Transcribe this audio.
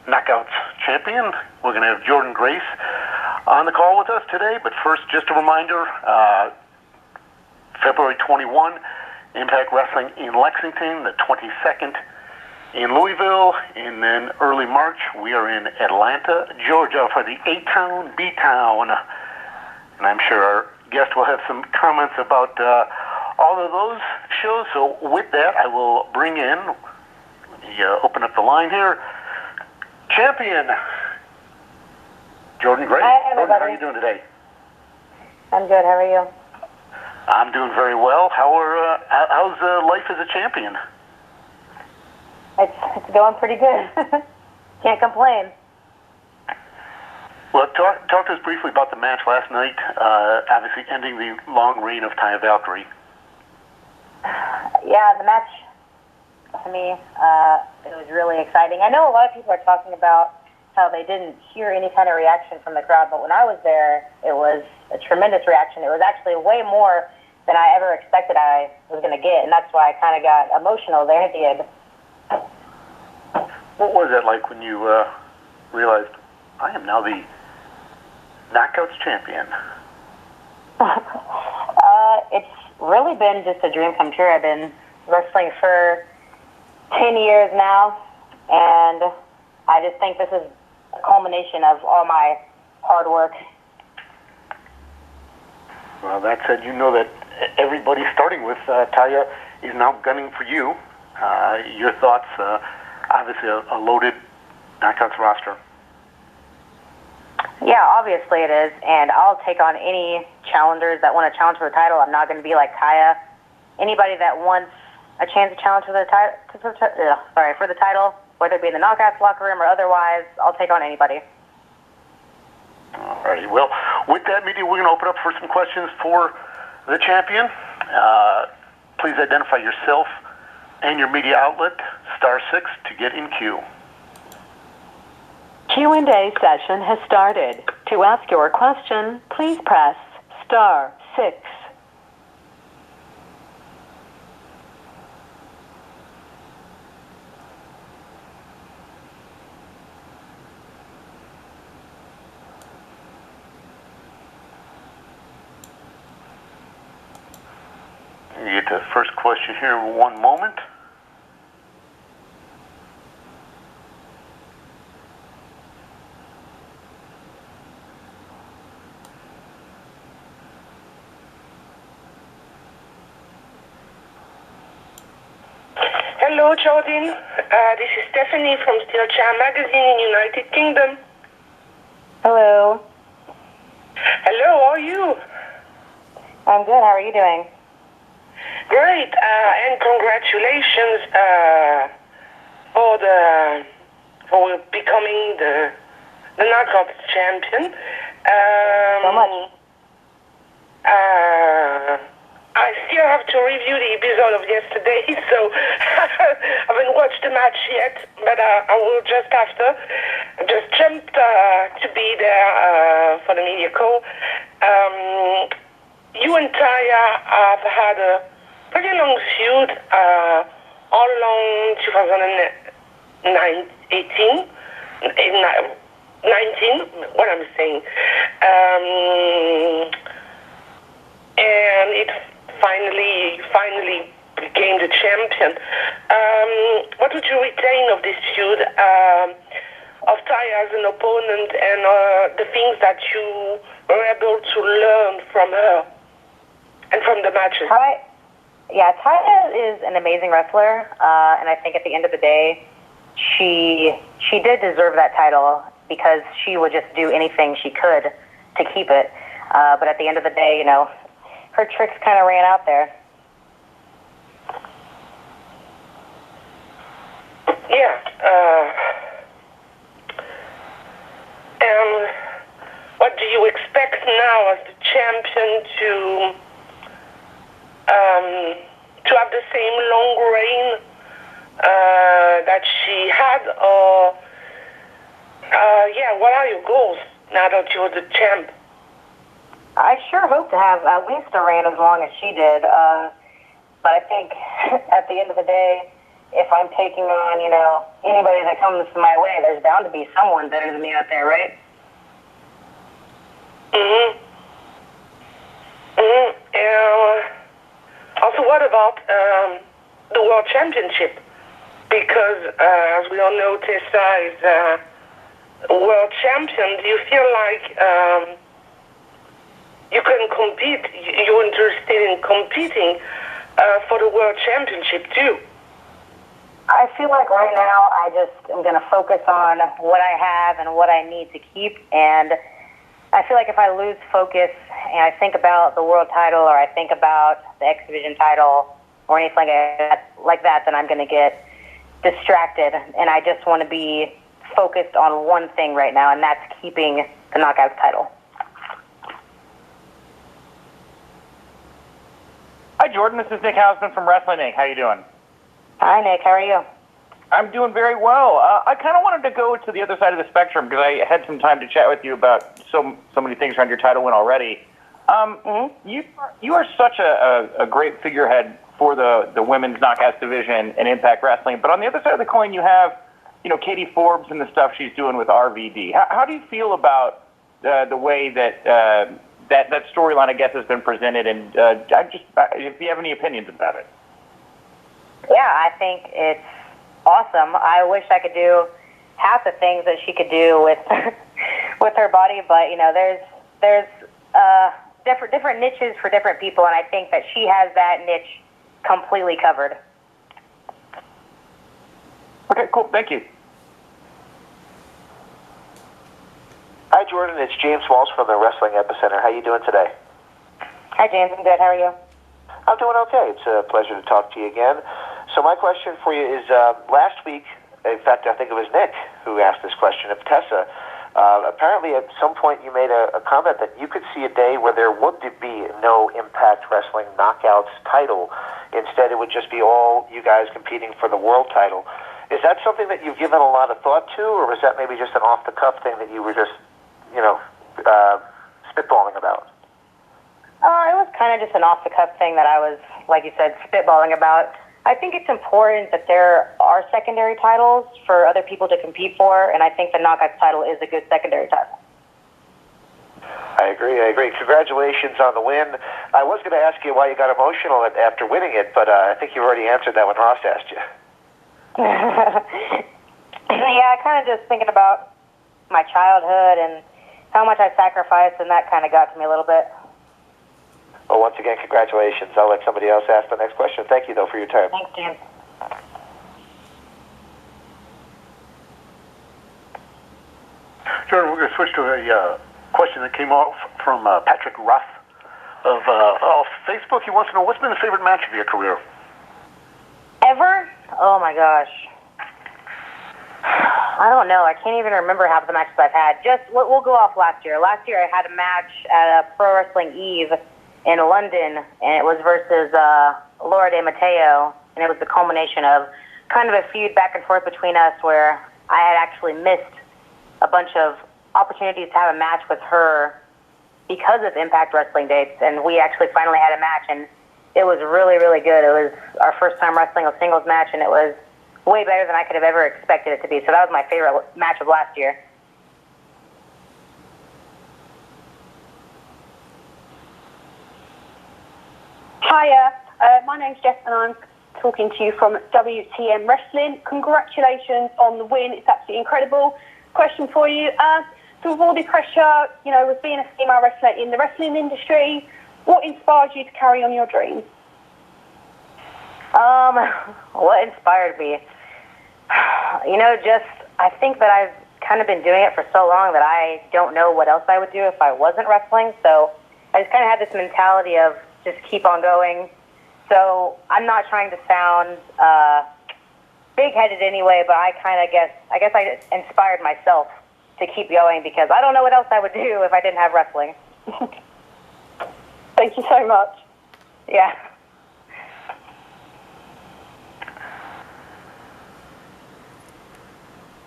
Knockouts champion. We're going to have Jordynne Grace on the call with us today. But first, just a reminder, February 21, Impact Wrestling in Lexington, the 22nd in Louisville, and then early March, we are in Atlanta, Georgia for the A-Town Beatdown. And I'm sure our guest will have some comments about all of those shows. So with that, I will bring in, let me open up the line here, champion Jordynne Grace. Hi, everybody. Jordynne, how are you doing today? I'm good. How are you? I'm doing very well. How's life as a champion? It's going pretty good. Can't complain. Well, talk to us briefly about the match last night, obviously ending the long reign of Taya Valkyrie. Yeah, the match, to me, it was really exciting. I know a lot of people are talking about how they didn't hear any kind of reaction from the crowd, but when I was there, it was a tremendous reaction. It was actually way more than I ever expected I was going to get, and that's why I kind of got emotional there at the end. What was it like when you realized, I am now the Knockouts champion? It's really been just a dream come true. I've been wrestling for 10 years now, and I just think this is a culmination of all my hard work. Well, that said, you know that everybody starting with Taya is now gunning for you. Your thoughts, obviously a loaded Knockouts roster. Yeah, obviously it is, and I'll take on any challengers that want to challenge for the title. I'm not going to be like Taya. Anybody that wants a chance to challenge for the title, whether it be in the Knockouts locker room or otherwise, I'll take on anybody. All righty. Well, with that, media, we're going to open up for some questions for the champion. Please identify yourself and your media outlet, *6 to get in queue. Q&A session has started. To ask your question, please press *6. You get the first question here in one moment. Hello, Jordynne. This is Stephanie from Steel Chair Magazine in United Kingdom. Hello. Hello, how are you? I'm good. How are you doing? Great, and congratulations for becoming the Knockouts champion. So much. I still have to review the episode of yesterday, so I haven't watched the match yet, but I will just after. I just jumped to be there for the media call. You and Taya have had a pretty long feud all along 2018, 19, what I'm saying. And it finally became the champion. What would you retain of this feud, of Taya as an opponent, and the things that you were able to learn from her and from the matches? Taya is an amazing wrestler, and I think at the end of the day, she did deserve that title because she would just do anything she could to keep it. But at the end of the day, her tricks kind of ran out there. Yeah. And what do you expect now as the champion to have the same long reign that she had? Or what are your goals now that you're the champ? I sure hope to have at least a reign as long as she did. But I think at the end of the day, if I'm taking on, anybody that comes my way, there's bound to be someone better than me out there, right? Also, what about the World Championship? Because, as we all know, Tessa is world champion. Do you feel like you can compete? You're interested in competing for the World Championship too? I feel like right now I just am going to focus on what I have and what I need to keep. And I feel like if I lose focus and I think about the world title or I think about the X Division title or anything like that, then I'm going to get distracted. And I just want to be focused on one thing right now, and that's keeping the Knockouts title. Hi, Jordynne. This is Nick Hausman from Wrestling Inc. How you doing? Hi, Nick. How are you? I'm doing very well. I kind of wanted to go to the other side of the spectrum because I had some time to chat with you about so many things around your title win already. You are such a great figurehead for the women's Knockouts division in Impact Wrestling, but on the other side of the coin, you have Katie Forbes and the stuff she's doing with RVD. How do you feel about the way that that storyline, I guess, has been presented? And if you have any opinions about it. Yeah, I think it's awesome. I wish I could do half the things that she could do with with her body, but there's different niches for different people, and I think that she has that niche completely covered. Okay, cool. Thank you. Hi, Jordynne. It's James Walsh from the Wrestling Epicenter. How you doing today? Hi, James. I'm good. How are you? I'm doing okay. It's a pleasure to talk to you again. So my question for you is, last week, in fact, I think it was Nick who asked this question of Tessa. Apparently, at some point, you made a comment that you could see a day where there would be no Impact Wrestling Knockouts title. Instead, it would just be all you guys competing for the world title. Is that something that you've given a lot of thought to, or was that maybe just an off-the-cuff thing that you were just, spitballing about? It was kind of just an off-the-cuff thing that I was, like you said, spitballing about. I think it's important that there are secondary titles for other people to compete for, and I think the Knockouts title is a good secondary title. I agree. Congratulations on the win. I was going to ask you why you got emotional after winning it, but I think you already answered that when Ross asked you. Yeah, kind of just thinking about my childhood and how much I sacrificed, and that kind of got to me a little bit. Well, once again, congratulations. I'll let somebody else ask the next question. Thank you, though, for your time. Thanks, James. Jordynne, we're going to switch to a question that came off from Patrick Ruff of Facebook. He wants to know, what's been the favorite match of your career? Ever? Oh, my gosh. I don't know. I can't even remember half the matches I've had. We'll go off last year. Last year I had a match at Pro Wrestling Eve in London, and it was versus Laura De Matteo, and it was the culmination of kind of a feud back and forth between us where I had actually missed a bunch of opportunities to have a match with her because of Impact Wrestling dates, and we actually finally had a match, and it was really, really good. It was our first time wrestling a singles match, and it was way better than I could have ever expected it to be. So that was my favorite match of last year. Hiya, my name's Jess and I'm talking to you from WTM Wrestling. Congratulations on the win. It's absolutely incredible. Question for you. So with all the pressure, with being a female wrestler in the wrestling industry, what inspired you to carry on your dreams? What inspired me? I think that I've kind of been doing it for so long that I don't know what else I would do if I wasn't wrestling. So I just kind of had this mentality of just keep on going. So I'm not trying to sound big-headed anyway, but I guess I inspired myself to keep going because I don't know what else I would do if I didn't have wrestling. Thank you so much. Yeah.